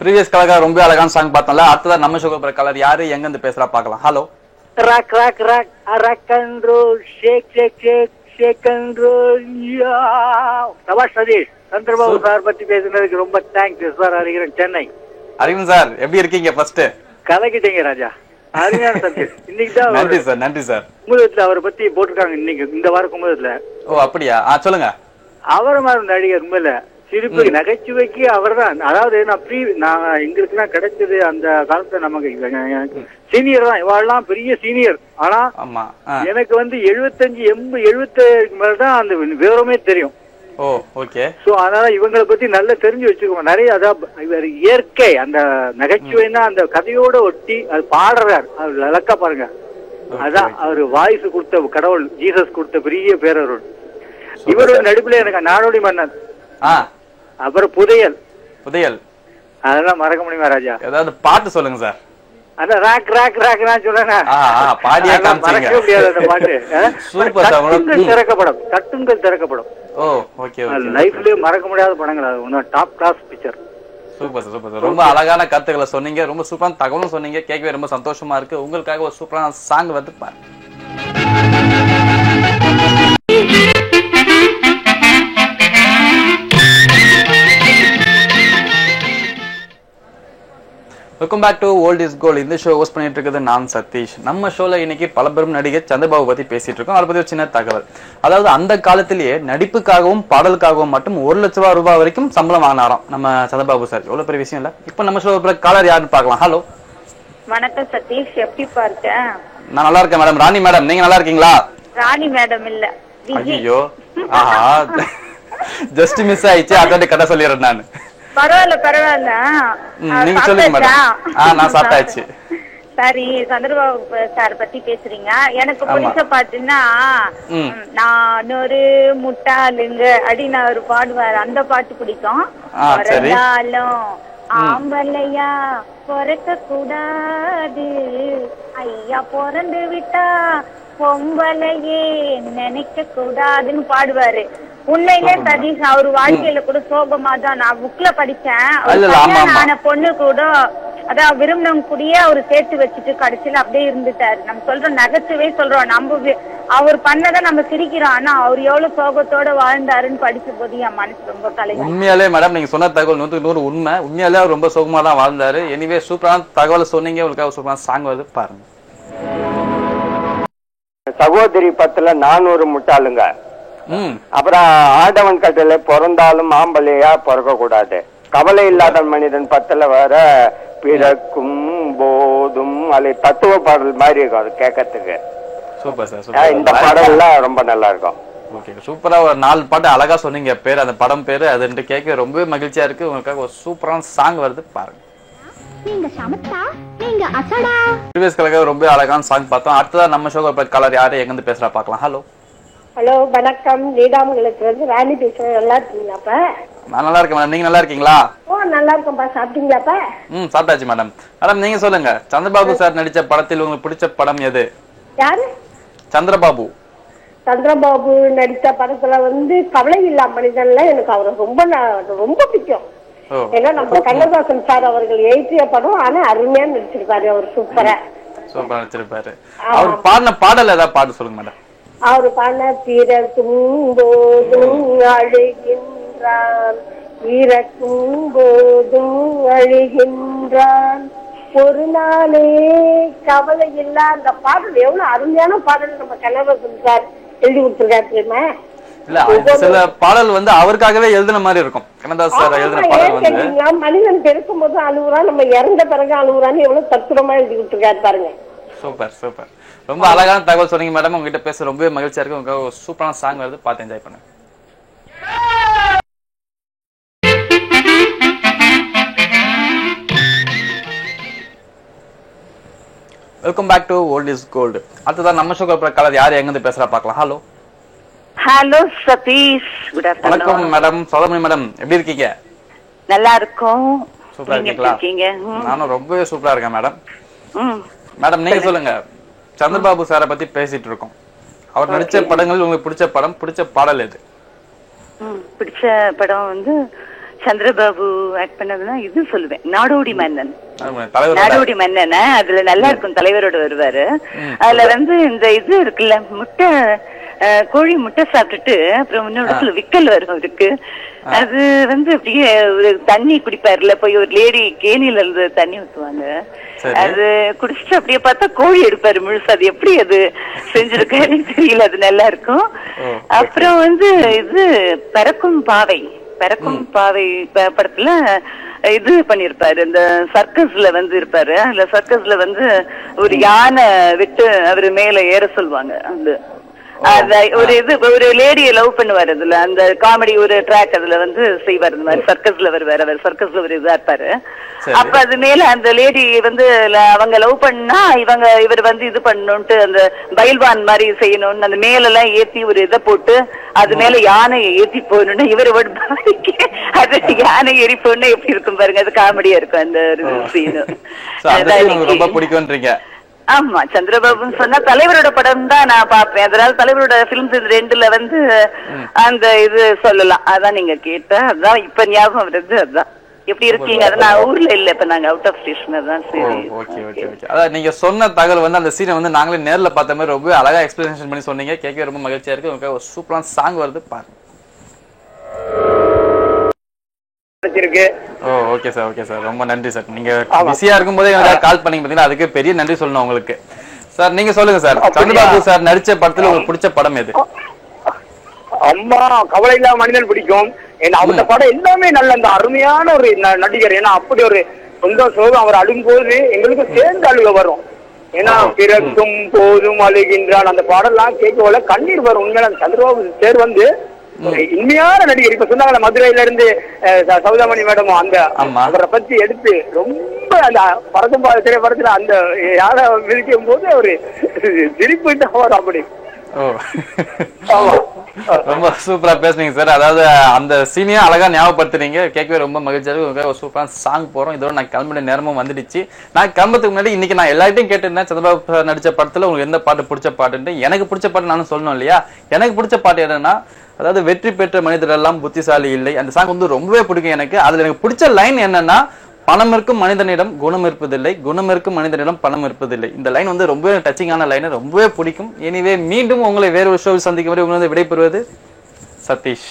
Previous colour ரொம்ப அழகான song பார்த்தோம்ல. அடுத்ததான் நம்ம ஷோ கலர் யாரு எங்க இருந்து பேசுறா பார்க்கலாம். Hello. Rock rock rock rock and roll shake shake shake shake and roll. சபாஷ் சதீஷ். சந்திரபாபு சார் பத்தி பேசுனதுக்கு ரொம்ப தேங்க்ஸ் சார். அறிகிறேன் சென்னை. அறிவன் சார் எப்படி இருக்கீங்க? ஃபர்ஸ்ட் கலக்கிட்டீங்க ராஜா. அருமையான சப்ஜெக்ட். இன்னைக்கு தான் நன்றி சார். நன்றி சார். குமுதத்துல அவரை பத்தி போட்டிருக்காங்க இன்னைக்கு இந்த வாரம் குமுதத்துல. ஓ அப்படியா? சொல்லுங்க. அவரை மாதிரி நடிகர் உண்மையில சிரிப்பு நகைச்சுவைக்கு அவர் தான். அதாவது நான் எங்களுக்கு எல்லாம் கிடைச்சது அந்த காலத்துல நமக்கு சீனியர் தான். இவாள்லாம் பெரிய சீனியர். ஆனா எனக்கு 75 மேலதான் அந்த விவரமே தெரியும். ஓ ஓகே. சோ அதனால இவங்களை பத்தி நல்லா தெரிஞ்சு வச்சுக்கோங்க. நிறைய அதாவது இயற்கை அந்த நகைச்சுவைன்னா அந்த கதையோட ஒட்டி அது பாடுறாரு. அது லக்கா பாருங்க. அதான் அவரு வாய்ஸ் கொடுத்த கடவுள் ஜீசஸ் கொடுத்த பெரிய பேரருள். இவரோட நடிப்புல எனக்கு நாடோடி மன்னன், அப்புறம் புதையல் அதெல்லாம் மறக்க முடியுமா ராஜா? ஏதாவது பாட்டு சொல்லுங்க சார். அதான் ராக் ராக் ராக் நான் சொல்றேன். மறக்க முடியாது அந்த பாட்டு. தட்டுங்கள் திறக்கப்படும். Oh okay. லைஃப்லயே மறக்க முடியாத படங்கள். அது ஒன்னும் top class picture. Super sir. ரொம்ப அழகான கருத்துக்களை சொன்னீங்க. ரொம்ப சூப்பரான தகவலும் சொன்னீங்க. கேட்கவே ரொம்ப சந்தோஷமா இருக்கு. உங்களுக்காக ஒரு சூப்பரான சாங் வந்து பாருங்க. Welcome back to old is gold. இந்த ஷோ ஹோஸ்ட் பண்ணிட்டு இருக்கிறது நான் சதீஷ். நம்ம ஷோல இன்னைக்கு பலபெரும் நடிகர் சந்திரபாபு பத்தி பேசிட்டு இருக்கோம். அதை பத்தி ஒரு சின்ன தகவல். அதாவது அந்த காலத்திலேயே நடிப்புக்காகவும் பாடலுக்காகவும் மட்டும் 1 லட்சம் ரூபாய் வரைக்கும் சம்பளம் வாங்கினாராம் நம்ம சந்திரபாபு சார். எவ்வளவு பெரிய விஷயம் இல்ல? இப்ப நம்ம ஷோ காலர் யாருன்னு பார்க்கலாம். ஹலோ. வணக்கம் சதீஷ், எப்படி பாருங்க? நான் நல்லா இருக்கேன் மேடம். ராணி மேடம் நீங்க நல்லா இருக்கீங்களா? ராணி மேடம் இல்ல. ஐயோ ஜஸ்ட் மிஸ் ஆயிடுச்சு. அதோட கதை சொல்லிடுறேன் நான். பரவாயில்ல. நீங்க சொல்லுங்க மேடம். நான் சாப்பிட்டாச்சு. சரி, சந்திரபாபு சார் பத்தி பேசுறீங்க. எனக்கு பிடிச்ச பாட்டுன்னா நான் ஒரு முட்டாளுங்க அப்படின்னு அவரு பாடுவாரு. அந்த பாட்டு பிடிக்கும். பிறந்தாலும் ஆம்பளையா பிறக்க கூடாது, ஐயா பிறந்து விட்டா பொம்பளையே நினைக்க கூடாதுன்னு பாடுவாரு. உண்மையிலே சதீஷ் அவரு வாழ்க்கையில கூட சோகமா தான். நான் புக்ல படிச்சேன். பொண்ணு கூட அதான் விரும்பினவங்க கூடயே அவரு சேர்த்து வச்சுட்டு கடைசியில அப்படியே இருந்துட்டாரு. நம்ம சொல்றோம் நகைச்சுவை சொல்றோம். நம்ம அவர் பண்ணதை நம்ம சிரிக்கிறோம். ஆனா அவர் எவ்வளவு சோகத்தோட வாழ்ந்தாருன்னு படிக்கும் போது என் மனசு ரொம்ப கலை. உண்மையாலே மேடம் நீங்க சொன்ன தகவல் 100% உண்மை. உண்மையாலே அவர் ரொம்ப சோகமா தான் வாழ்ந்தாரு. எனிவே சூப்பரான தகவல் சொன்னீங்க. உங்களுக்காக சூப்பரான சாங் வருது பாருங்க. சகோதரி பத்துல 400 முட்டாளுங்க. அப்புறம் ஆடவன் கட்டளை பிறந்தாலும் ஆம்பளையா பிறக்க கூடாது. கவலை இல்லாத மனிதன் பத்துல வர பிறக்கும் போதும் அது தத்துவ பாடல் மாதிரி இருக்கும். அது கேட்கறதுக்கு சூப்பர் சார். இந்த பாடல் எல்லாம் ரொம்ப நல்லா இருக்கும். ஓகே, சூப்பரா ஒரு 4 பாட்டு அழகா சொன்னீங்க. பேர் அந்த படம் பேரு அது கேட்க ரொம்பவே மகிழ்ச்சியா இருக்கு. உங்களுக்காக ஒரு சூப்பரான சாங் வருது பாருங்க. ரொம்ப அழகான சாங் பார்த்தோம். அடுத்ததான் நம்ம ஷோ கலர் யாரு எங்க இருந்து பேசுறா பார்க்கலாம். ஹலோ. ஹலோ வணக்கம். நீடாமங்கலத்துல இருந்து ராணி பேசுறேன். நல்லா இருக்கீங்களாப்பா? நான் நல்லா இருக்கேன் மேடம். நீங்க நல்லா இருக்கீங்களா? ஓ நல்லா இருக்கேன்ப்பா. சாப்பிட்டீங்களாப்பா? சாப்பிட்டாச்சு மேடம். மேடம் நீங்க சொல்லுங்க, சந்திரபாபு சார் நடிச்ச படத்தில் உங்களுக்கு பிடிச்ச படம் எது? யாரு? சந்திரபாபு நடித்த படத்துல கவலை இல்லா மனிதன்ல எனக்கு அவரை ரொம்ப பிடிக்கும். ஏன்னா நம்ம கண்ணதாசன் சார் அவர்கள் எழுதிய படம். ஆனா அருமையா நடிச்சிருப்பாரு. அவர் சூப்பரா நடிச்சிருப்பாரு. அவர் பாடின பாடல் ஏதாவது பாட்டு சொல்லுங்க மேடம். அவரு பாடின பிறக்கும் போதும் அழுகின்றான், இறக்கும் போதும் அழுகின்றான், ஒரு நாளே கவலை இல்ல. அந்த பாடல் எவ்வளவு அருமையான பாடல் நம்ம கண்ணதாசன் சார் எழுதி கொடுத்திருக்காரு தெரியுமா? இல்ல சில பாடல் அவருக்காகவே எழுதின மாதிரி இருக்கும். கண்ணதாசன் சார் எழுதின பாடல் மனிதன் பிறக்கும் போது அழுகுறான், நம்ம இறந்த பிறகு அழுகுறான்னு எவ்வளவு தத்துரமா எழுதி கொடுத்திருக்காரு பாருங்க. சூப்பர். ரொம்ப அழகான தகவல் சொன்னீங்க மேடம். உங்ககிட்ட பேச ரொம்பவே மகிழ்ச்சியா இருக்கு. உங்களுக்கு சூப்பரான சாங் வருது, பார்த்து என்ஜாய் பண்ணுங்க. Welcome back to old is gold. அடுத்ததான் நம்ம ஷோ கலர் யாரு எங்க இருந்து பேசுறா பார்க்கலாம். ஹலோ. ஹலோ சதீஷ். வணக்கம் மேடம். சோதமணி மேடம் எப்படி இருக்கீங்க? நல்லா இருக்கும். சூப்பரா இருக்கீங்களா? நானும் ரொம்பவே சூப்பரா இருக்கேன் மேடம். மேடம் நீங்க சொல்லுங்க, சந்திரபாபு சாரை பத்தி பேசிட்டு இருக்கோம். அவர் நடிச்ச படங்கள் உங்களுக்கு பிடிச்ச படம், பிடிச்ச பாடல் எது? பிடிச்ச படம் சந்திரபாபு ஆக்ட் பண்ணதுன்னா இது சொல்லுவேன், நாடோடி மன்னன். தலைவர் நாடோடி மன்னன் அதுல நல்லா இருக்கும், தலைவரோட வருவாரு. அதுல வந்து இந்த இது இருக்குல்ல, முட்டை கோழி முட்டை சாப்பிட்டுட்டு அப்புறம் இன்னொரு விக்கல் வரும் அவருக்கு. அது வந்து அப்படியே ஒரு தண்ணி குடிப்பாருல, போய் ஒரு லேடி கேணியில இருந்து தண்ணி ஊத்துவாங்க, அது குடிச்சிட்டு அப்படியே பார்த்தா கோழி எடுப்பாரு முழுசு. அது எப்படி அது செஞ்சிருக்காரு தெரியல, அது நல்லா இருக்கும். அப்புறம் வந்து இது பறக்கும் பாவை படத்துல இது பண்ணிருப்பாரு, இந்த சர்க்கஸ்ல வந்து இருப்பாரு. அதுல சர்க்கஸ்ல வந்து ஒரு யானை விட்டு அவரு மேல ஏற சொல்லுவாங்க. அந்த ஒரு இது ஒரு லேடியை லவ் பண்ணுவாரு அதுல, அந்த காமெடி ஒரு ட்ராக் அதுல வந்து செய்வார். இந்த மாதிரி சர்க்கஸ்ல வருவாரு, அவர் சர்க்கஸ்ல ஒரு இதா இருப்பாரு. அப்ப அது மேல அந்த லேடி வந்து அவங்க லவ் பண்ணா இவர் வந்து இது பண்ணணும்ட்டு அந்த பைல்வான் மாதிரி செய்யணும்னு அந்த மேல எல்லாம் ஏத்தி ஒரு இதை போட்டு அது மேல யானையை ஏத்தி போகணும்னு இவர் அது யானை ஏறி போகணும்னா எப்படி இருக்கும் பாருங்க, அது காமெடியா இருக்கும் அந்த சீனு. ரொம்ப பிடிக்கும்ன்றீங்க? ஆமா, சந்திரபாபுன்னு சொன்னா தலைவரோட படம் தான் நான் பாப்பேன். அதனால தலைவரோட பிலிம்ஸ் ரெண்டுல வந்து அந்த இது சொல்லலாம். அதான் நீங்க கேட்ட, அதான் இப்ப ஞாபகம் வருது. அதான் எப்படி இருக்கீங்க? அதான் நான் ஊர்ல இல்ல, இப்ப நாங்க அவுட் ஆஃப் ஸ்டேஷன். அதான் சரி. Okay okay okay. அதான் நீங்க சொன்ன தகவல் வந்து அந்த சீனை வந்து நாங்களே நேர்ல பார்த்த மாதிரி ரொம்ப அழகா எக்ஸ்பிளனேஷன் பண்ணி சொன்னீங்க. கேட்கவே ரொம்ப மகிழ்ச்சியா இருக்கு. உங்களுக்கு ஒரு சூப்பரான சாங் வருது, பாருங்க. ஓகே சார், ஓகே சார், ரொம்ப நன்றி சார். நீங்க பிஸியா இருக்கும்போதே எனக்கு கால் பண்ணீங்க பாத்தீங்கன்னா, அதுக்கு பெரிய நன்றி சொல்லணும் உங்களுக்கு. சார் நீங்க சொல்லுங்க சார், சந்திரபாபு சார் நடிச்ச படத்துல உங்களுக்கு பிடிச்ச படம் எது? அம்மா கவலை இல்லாத மனிதன் பிடிக்கும். ஏன்னா அந்த படம் எல்லாமே நல்ல அந்த அருமையான ஒரு நடிகர். ஏன்னா அப்படி ஒரு சொந்த சோகம் அவர் அழும்போது எங்களுக்கு சேர்ந்து அழுக வரும். ஏன்னா பிறக்கும் போதும் அழுகின்றான் அந்த பாடலாம் கேட்கல கண்ணீர் வரும். உண்மையில அந்த சந்திரபாபு சார் வந்து உண்மையான நடிகர். இப்ப சொன்னாங்க மதுரையில இருந்து சௌதாமணி மேடமும் அந்த அவரை பத்தி எடுத்து ரொம்ப அந்த பறக்கும் திரைப்படத்துல அந்த யாரை விதிக்கும் போது அவரு திருப்பிட்டு அவர் அப்படி. ரொம்ப சூப்பரா பேசுனீங்க சார். அதாவது அந்த சீனியா அழகா ஞாபகப்படுத்துறீங்க, கேட்கவே ரொம்ப மகிழ்ச்சியா இருக்கு. ஒரு சூப்பரான சாங் போறோம். இதோட நான் கிளம்பின நேரமும் வந்துடுச்சு. நான் கிளம்புறதுக்கு முன்னாடி இன்னைக்கு நான் எல்லார்ட்டையும் கேட்டிருந்தேன், சந்திரபாபு நடிச்ச படத்துல உங்களுக்கு எந்த பாட்டு பிடிச்ச பாட்டுன்ட்டு. எனக்கு பிடிச்ச பாட்டு நானும் சொல்லணும் இல்லையா? எனக்கு பிடிச்ச பாட்டு என்னன்னா, அதாவது வெற்றி பெற்ற மனிதர் எல்லாம் புத்திசாலி இல்லை. அந்த சாங் வந்து ரொம்பவே பிடிக்கும் எனக்கு. அதுல எனக்கு பிடிச்ச லைன் என்னன்னா, பணம் இருக்கும் மனிதனிடம் குணம் இருப்பதில்லை, குணம் இருக்கும் மனிதனிடம் பணம் இருப்பதில்லை. இந்த லைன் வந்து ரொம்பவே டச்சிங்கான லைன், ரொம்பவே பிடிக்கும். எனிவே மீண்டும் உங்களை வேற ஒரு ஷோவில் சந்திக்கும் வரை உங்களை விடைபெறுவது சதீஷ்.